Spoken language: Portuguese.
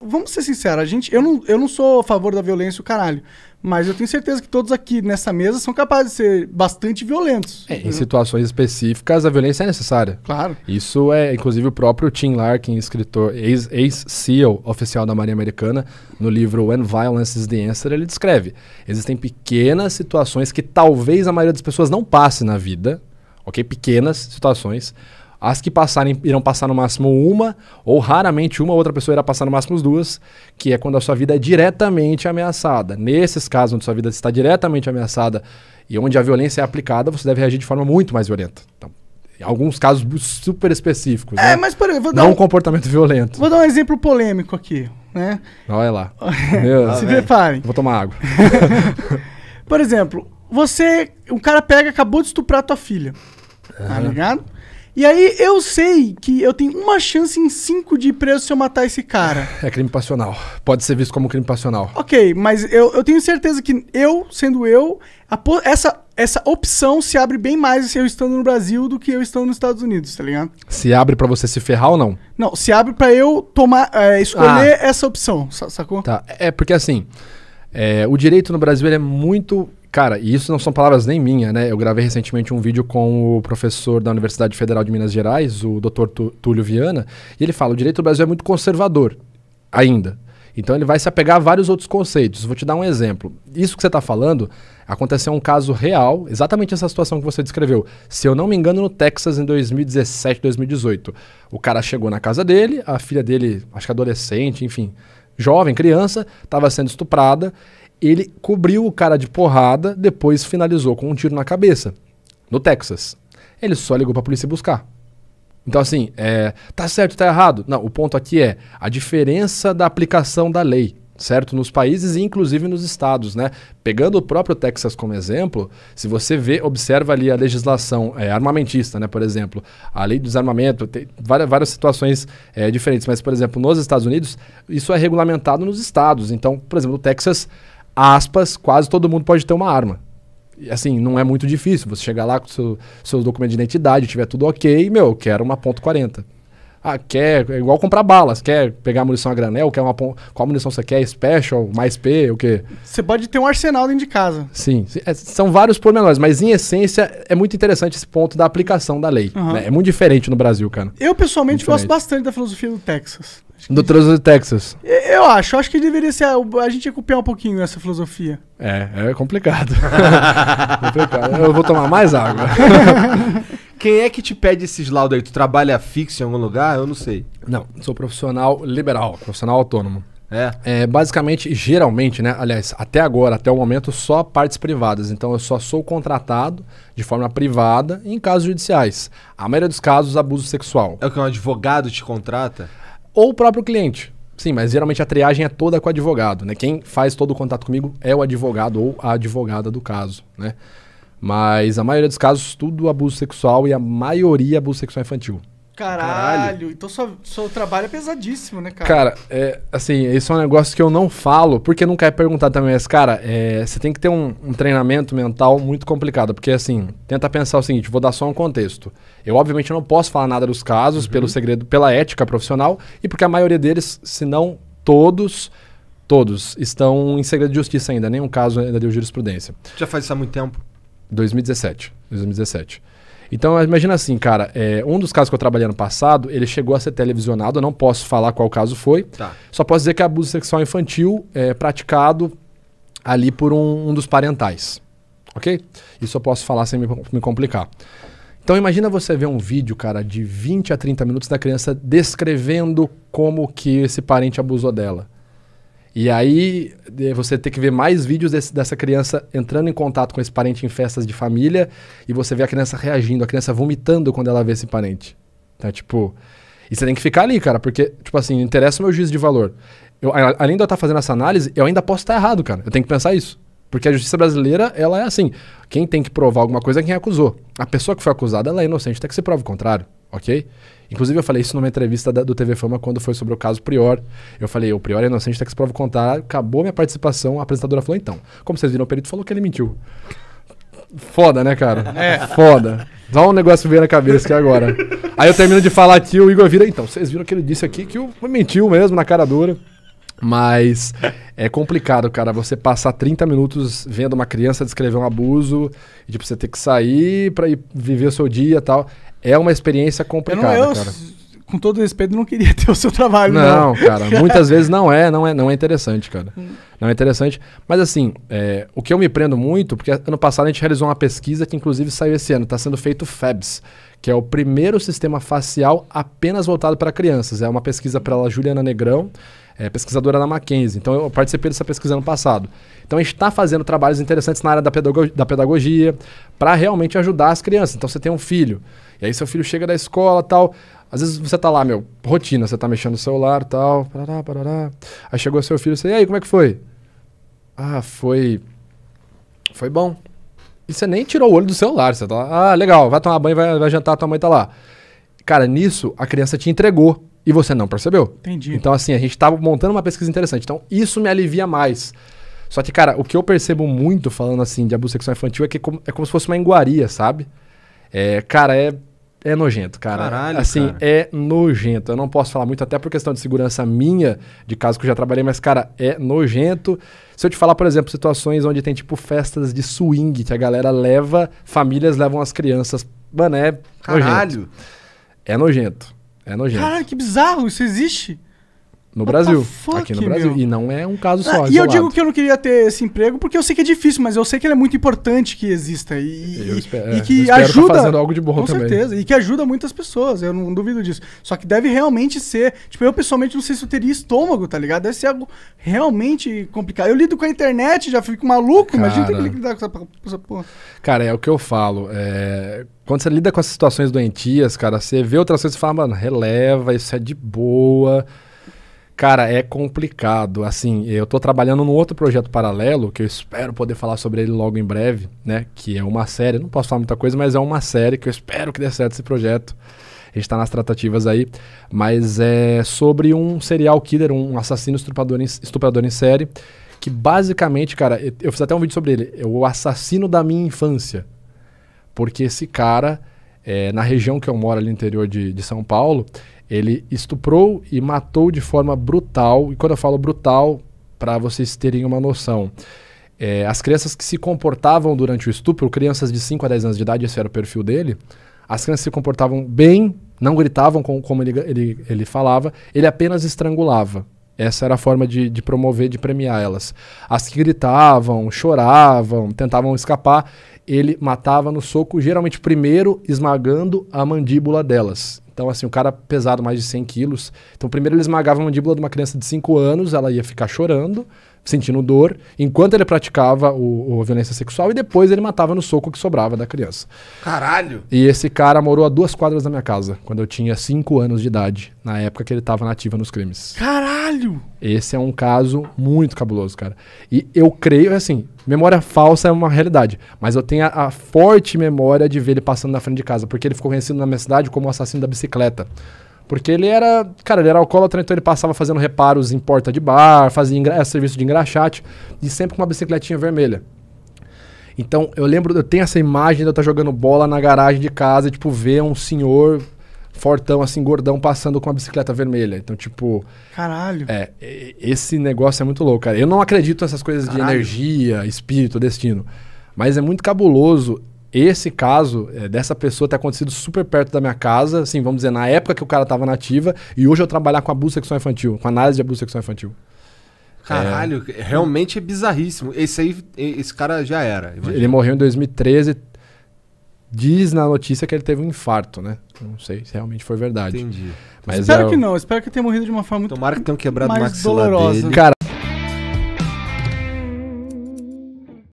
Vamos ser sinceros, eu não sou a favor da violência, o caralho. Mas eu tenho certeza que todos aqui nessa mesa são capazes de ser bastante violentos. Em situações específicas, a violência é necessária. Claro. Isso é, inclusive, o próprio Tim Larkin, escritor, ex-CEO oficial da Marinha Americana, no livro When Violence is the Answer, ele descreve. Existem pequenas situações que talvez a maioria das pessoas não passe na vida, ok? Pequenas situações. As que passarem, irão passar no máximo uma, ou raramente uma outra pessoa irá passar no máximo duas, que é quando a sua vida é diretamente ameaçada. Nesses casos onde sua vida está diretamente ameaçada e onde a violência é aplicada, você deve reagir de forma muito mais violenta. Então, em alguns casos super específicos. Né? Mas peraí, não um comportamento violento. Vou dar um exemplo polêmico aqui, né? Olha lá. Se preparem. Vou tomar água. Por exemplo, um cara acabou de estuprar tua filha. Tá ligado? E aí eu sei que eu tenho uma chance em 5 de ir preso se eu matar esse cara. É crime passional. Pode ser visto como crime passional. Ok, mas eu tenho certeza que essa opção se abre bem mais se eu estando no Brasil do que eu estando nos Estados Unidos, tá ligado? Se abre pra você se ferrar ou não? Não, se abre pra eu escolher essa opção, sacou? Tá, porque assim, o direito no Brasil ele é muito... Cara, e isso não são palavras nem minhas, né? Eu gravei recentemente um vídeo com o professor da Universidade Federal de Minas Gerais, o Dr. Túlio Viana, e ele fala, o direito do Brasil é muito conservador, ainda. Então ele vai se apegar a vários outros conceitos. Vou te dar um exemplo. Isso que você está falando, aconteceu um caso real, exatamente essa situação que você descreveu. Se eu não me engano, no Texas, em 2017, 2018. O cara chegou na casa dele, a filha dele, acho que adolescente, enfim, jovem, criança, estava sendo estuprada. Ele cobriu o cara de porrada, depois finalizou com um tiro na cabeça, no Texas. Ele só ligou pra polícia buscar. Então assim, tá certo, tá errado? Não, o ponto aqui é a diferença da aplicação da lei, certo? Nos países e inclusive nos estados, né? Pegando o próprio Texas como exemplo, se você observa ali a legislação armamentista, né? Por exemplo, a lei do desarmamento, tem várias situações diferentes, mas por exemplo, nos Estados Unidos, isso é regulamentado nos estados. Então, por exemplo, no Texas... aspas, quase todo mundo pode ter uma arma. E, assim, não é muito difícil. Você chegar lá com seus documentos de identidade, tiver tudo ok, eu quero uma .40. É igual comprar balas. Quer pegar munição a granel? Qual munição você quer? Special? Mais P? O quê? Você pode ter um arsenal dentro de casa. Sim. São vários pormenores, mas em essência é muito interessante esse ponto da aplicação da lei. Né? É muito diferente no Brasil, cara. Eu, pessoalmente, gosto bastante da filosofia do Texas. Do trânsito de Texas. Eu acho que deveria ser. A gente ia copiar um pouquinho essa filosofia. É complicado. Eu vou tomar mais água. Quem é que te pede esses laudos aí? Tu trabalha fixo em algum lugar? Eu não sei. Não, sou profissional liberal, profissional autônomo. Basicamente, geralmente, né? Aliás, até agora, até o momento, só partes privadas. Então eu só sou contratado de forma privada em casos judiciais. A maioria dos casos, abuso sexual. É o que um advogado te contrata? Ou o próprio cliente. Sim, mas geralmente a triagem é toda com o advogado, né? Quem faz todo o contato comigo é o advogado ou a advogada do caso, né? Mas a maioria dos casos, tudo abuso sexual e a maioria abuso sexual infantil. Caralho. Então seu trabalho é pesadíssimo, né, cara? Cara, assim, isso é um negócio que eu não falo, porque nunca é perguntado também, mas, cara, você tem que ter um treinamento mental muito complicado, porque, assim, tenta pensar o seguinte, vou dar só um contexto. Eu, obviamente, não posso falar nada dos casos pelo segredo, pela ética profissional, e porque a maioria deles, se não todos estão em segredo de justiça ainda, nenhum caso ainda deu jurisprudência. Já faz isso há muito tempo? 2017. Então, imagina assim, cara, um dos casos que eu trabalhei ano passado, ele chegou a ser televisionado, eu não posso falar qual caso foi, só posso dizer que é abuso sexual infantil praticado ali por um dos parentais, ok? Isso eu posso falar sem me complicar. Então, imagina você ver um vídeo, cara, de 20 a 30 minutos da criança descrevendo como que esse parente abusou dela. E aí você tem que ver mais vídeos dessa criança entrando em contato com esse parente em festas de família e você vê a criança reagindo, a criança vomitando quando ela vê esse parente. Então, tipo... E você tem que ficar ali, cara, porque, tipo assim, interessa o meu juízo de valor. Além de eu estar fazendo essa análise, eu ainda posso estar errado, cara. Eu tenho que pensar isso. Porque a justiça brasileira, ela é assim, quem tem que provar alguma coisa é quem acusou. A pessoa que foi acusada, ela é inocente, até que se prove o contrário, ok? Inclusive eu falei isso numa entrevista do TV Fama quando foi sobre o caso Prior. Eu falei, o Prior é inocente, até que se prove o contrário, acabou minha participação, a apresentadora falou, então, como vocês viram, o perito falou que ele mentiu. Foda, né, cara? Foda. Só um negócio veio na cabeça aqui agora. Aí eu termino de falar aqui, o Igor vira, então, vocês viram que ele disse aqui que mentiu mesmo, na cara dura. Mas é complicado, cara, você passar 30 minutos vendo uma criança descrever um abuso e, tipo, você ter que sair pra ir viver o seu dia e tal. É uma experiência complicada, cara. Com todo respeito, não queria ter o seu trabalho, não. Não, cara, muitas vezes não é interessante, cara. Não é interessante. Mas assim, o que eu me prendo muito, porque ano passado a gente realizou uma pesquisa que inclusive saiu esse ano, está sendo feito o FABS, que é o primeiro sistema facial apenas voltado para crianças. É uma pesquisa pela Juliana Negrão, pesquisadora da Mackenzie. Então eu participei dessa pesquisa ano passado. Então a gente está fazendo trabalhos interessantes na área da pedagogia para realmente ajudar as crianças. Então você tem um filho, e aí seu filho chega da escola e tal. Às vezes você tá lá, rotina, você tá mexendo no celular e tal, parará. Aí chegou seu filho e você, e aí, como é que foi? Ah, foi bom. E você nem tirou o olho do celular, você tá lá, legal, vai tomar banho, vai jantar, tua mãe tá lá. Cara, nisso a criança te entregou e você não percebeu. Entendi. Então assim, a gente tava montando uma pesquisa interessante, então isso me alivia mais. Só que, cara, o que eu percebo muito falando assim de abuso sexual infantil é que é como se fosse uma iguaria, sabe? Cara, é nojento, cara. Caralho, assim, cara. É nojento. Eu não posso falar muito, até por questão de segurança minha, de caso que eu já trabalhei, mas, cara, é nojento. Se eu te falar, por exemplo, situações onde tem, tipo, festas de swing, que a galera famílias levam as crianças. Mano, Caralho. nojento. É nojento. É nojento. Caralho, que bizarro, isso existe? No What Brasil. the fuck, Aqui no Brasil. meu? E não é um caso só. E eu isolado. digo que eu não queria ter esse emprego porque eu sei que é difícil, mas eu sei que ele é muito importante que exista e que eu espero ajuda. tá fazendo algo de bom com também. certeza, e que ajuda muitas pessoas, eu não duvido disso. Só que deve realmente ser. Tipo, eu pessoalmente não sei se eu teria estômago, tá ligado? Deve ser algo realmente complicado. Eu lido com a internet, já fico maluco, imagina ter que lidar com essa porra. Cara, é o que eu falo. Quando você lida com essas situações doentias, cara, você vê outras coisas e fala, mano, releva, isso é de boa. Cara, é complicado. Assim, eu tô trabalhando num outro projeto paralelo, que eu espero poder falar sobre ele logo em breve, né? Que é uma série, não posso falar muita coisa, mas é uma série que eu espero que dê certo esse projeto. A gente tá nas tratativas aí. Mas é sobre um serial killer, um assassino estuprador em série, que basicamente, cara, eu fiz até um vídeo sobre ele, é o assassino da minha infância. Porque esse cara, na região que eu moro ali no interior de São Paulo, ele estuprou e matou de forma brutal. E quando eu falo brutal, para vocês terem uma noção, as crianças que se comportavam durante o estupro, crianças de 5 a 10 anos de idade, esse era o perfil dele, as crianças se comportavam bem, não gritavam como ele falava, ele apenas estrangulava. Essa era a forma de promover, de premiar elas. As que gritavam, choravam, tentavam escapar, ele matava no soco, geralmente primeiro esmagando a mandíbula delas. Então, assim, o cara pesado mais de 100 quilos. Então, primeiro ele esmagava a mandíbula de uma criança de 5 anos, ela ia ficar chorando, sentindo dor, enquanto ele praticava a violência sexual, e depois ele matava no soco que sobrava da criança. Caralho! E esse cara morou a 2 quadras da minha casa, quando eu tinha 5 anos de idade, na época que ele estava na ativa nos crimes. Caralho! Esse é um caso muito cabuloso, cara. E eu creio, assim, memória falsa é uma realidade, mas eu tenho a forte memória de ver ele passando na frente de casa, porque ele ficou conhecido na minha cidade como o assassino da bicicleta. Porque ele era alcoólatra, então ele passava fazendo reparos em porta de bar, fazia serviço de engraxate, e sempre com uma bicicletinha vermelha. Então, eu tenho essa imagem de eu estar jogando bola na garagem de casa e, tipo, ver um senhor fortão, assim, gordão, passando com uma bicicleta vermelha. Então, tipo... Caralho. Esse negócio é muito louco, cara. Eu não acredito nessas coisas de energia, espírito, destino. Mas é muito cabuloso esse caso dessa pessoa ter acontecido super perto da minha casa, assim, vamos dizer, na época que o cara tava na ativa, e hoje eu trabalhar com abuso sexual infantil, com análise de abuso sexual infantil. Caralho, realmente é bizarríssimo. Esse cara já era. Imagina. Ele morreu em 2013. Diz na notícia que ele teve um infarto, né? Não sei se realmente foi verdade. Entendi. Mas Espero que não. Espero que tenha morrido de uma forma muito Tomara que tenham quebrado o mais maxilar dolorosa. dele. Cara,